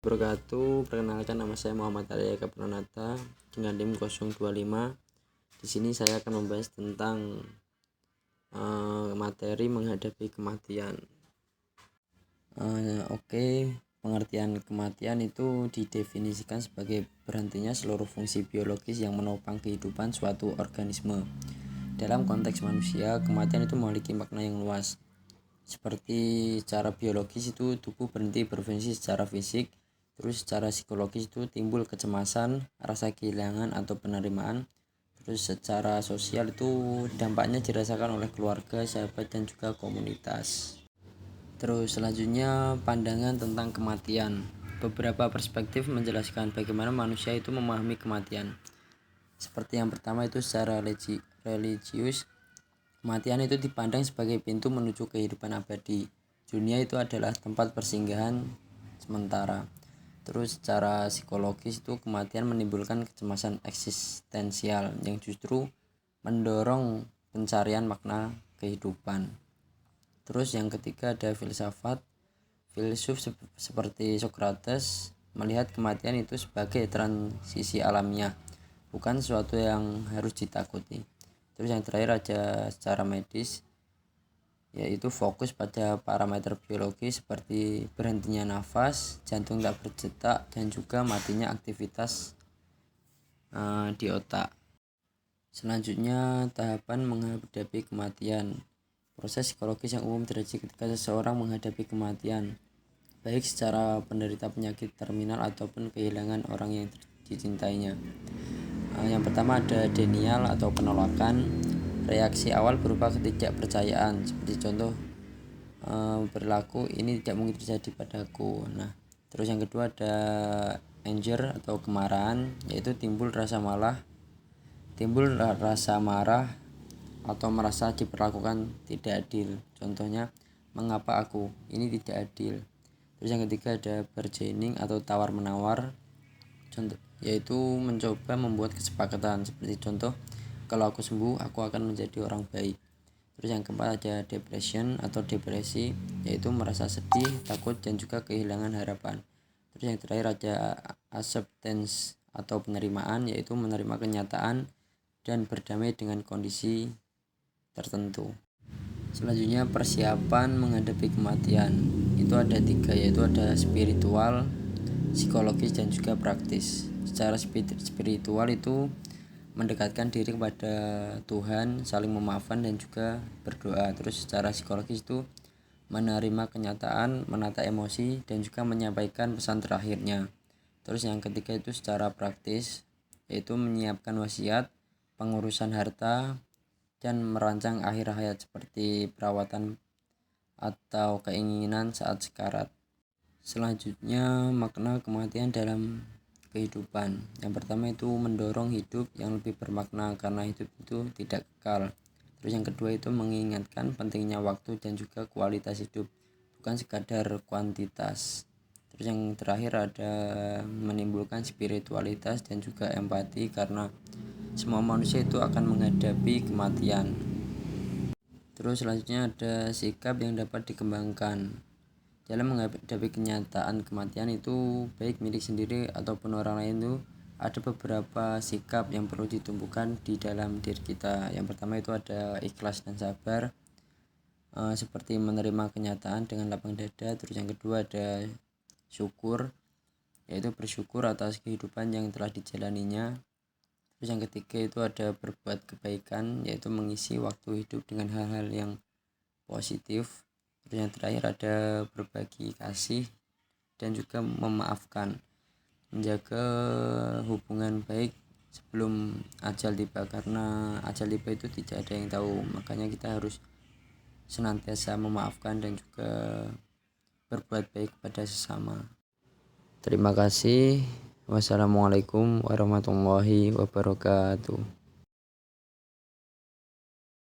Wabarakatuh. Perkenalkan, nama saya Muhammad Arya Kapranata dengan NIM 025. Di sini saya akan membahas tentang materi menghadapi kematian. Pengertian kematian itu didefinisikan sebagai berhentinya seluruh fungsi biologis yang menopang kehidupan suatu organisme. Dalam konteks manusia, kematian itu memiliki makna yang luas. Seperti secara biologis itu tubuh berhenti berfungsi secara fisik, terus secara psikologis itu timbul kecemasan, rasa kehilangan atau penerimaan, terus secara sosial itu dampaknya dirasakan oleh keluarga, sahabat, dan juga komunitas. Terus selanjutnya pandangan tentang kematian. Beberapa perspektif menjelaskan bagaimana manusia itu memahami kematian. Seperti yang pertama itu secara religius, kematian itu dipandang sebagai pintu menuju kehidupan abadi. Dunia itu adalah tempat persinggahan sementara. Terus secara psikologis itu kematian menimbulkan kecemasan eksistensial yang justru mendorong pencarian makna kehidupan. Terus yang ketiga ada filsafat. Filsuf seperti Socrates melihat kematian itu sebagai transisi alamiah, bukan sesuatu yang harus ditakuti. Terus yang terakhir ada secara medis, yaitu fokus pada parameter biologi seperti berhentinya nafas, jantung tak berdetak, dan juga matinya aktivitas di otak. Selanjutnya tahapan menghadapi kematian. Proses psikologis yang umum terjadi ketika seseorang menghadapi kematian, baik secara penderita penyakit terminal ataupun kehilangan orang yang dicintainya. Yang pertama ada denial atau penolakan. Reaksi awal berupa ketidakpercayaan, seperti contoh berlaku ini tidak mungkin terjadi padaku. Nah, terus yang kedua ada anger atau kemarahan, yaitu timbul rasa marah atau merasa diperlakukan tidak adil. Contohnya, mengapa aku, ini tidak adil. Terus yang ketiga ada bargaining atau tawar menawar, yaitu mencoba membuat kesepakatan, seperti contoh, kalau aku sembuh aku akan menjadi orang baik. Terus yang keempat ada depression atau depresi, yaitu merasa sedih, takut, dan juga kehilangan harapan. Terus yang terakhir ada acceptance atau penerimaan, yaitu menerima kenyataan dan berdamai dengan kondisi tertentu. Selanjutnya persiapan menghadapi kematian itu ada 3, yaitu ada spiritual, psikologis, dan juga praktis. Secara spiritual itu mendekatkan diri kepada Tuhan, saling memaafkan, dan juga berdoa. Terus secara psikologis itu menerima kenyataan, menata emosi, dan juga menyampaikan pesan terakhirnya. Terus yang ketiga itu secara praktis, yaitu menyiapkan wasiat, pengurusan harta, dan merancang akhir hayat seperti perawatan atau keinginan saat sekarat. Selanjutnya makna kematian dalam kehidupan. Yang pertama itu mendorong hidup yang lebih bermakna karena hidup itu tidak kekal. Terus yang kedua itu mengingatkan pentingnya waktu dan juga kualitas hidup, bukan sekadar kuantitas. Terus yang terakhir ada menimbulkan spiritualitas dan juga empati karena semua manusia itu akan menghadapi kematian. Terus selanjutnya ada sikap yang dapat dikembangkan. Dalam menghadapi kenyataan kematian itu baik milik sendiri ataupun orang lain itu ada beberapa sikap yang perlu ditumbuhkan di dalam diri kita. Yang pertama itu ada ikhlas dan sabar, seperti menerima kenyataan dengan lapang dada. Terus yang kedua ada syukur, yaitu bersyukur atas kehidupan yang telah dijalaninya. Terus yang ketiga itu ada berbuat kebaikan, yaitu mengisi waktu hidup dengan hal-hal yang positif. Terus yang terakhir ada berbagi kasih dan juga memaafkan, menjaga hubungan baik sebelum ajal tiba, karena ajal tiba itu tidak ada yang tahu. Makanya kita harus senantiasa memaafkan dan juga berbuat baik kepada sesama. Terima kasih. Wassalamualaikum warahmatullahi wabarakatuh.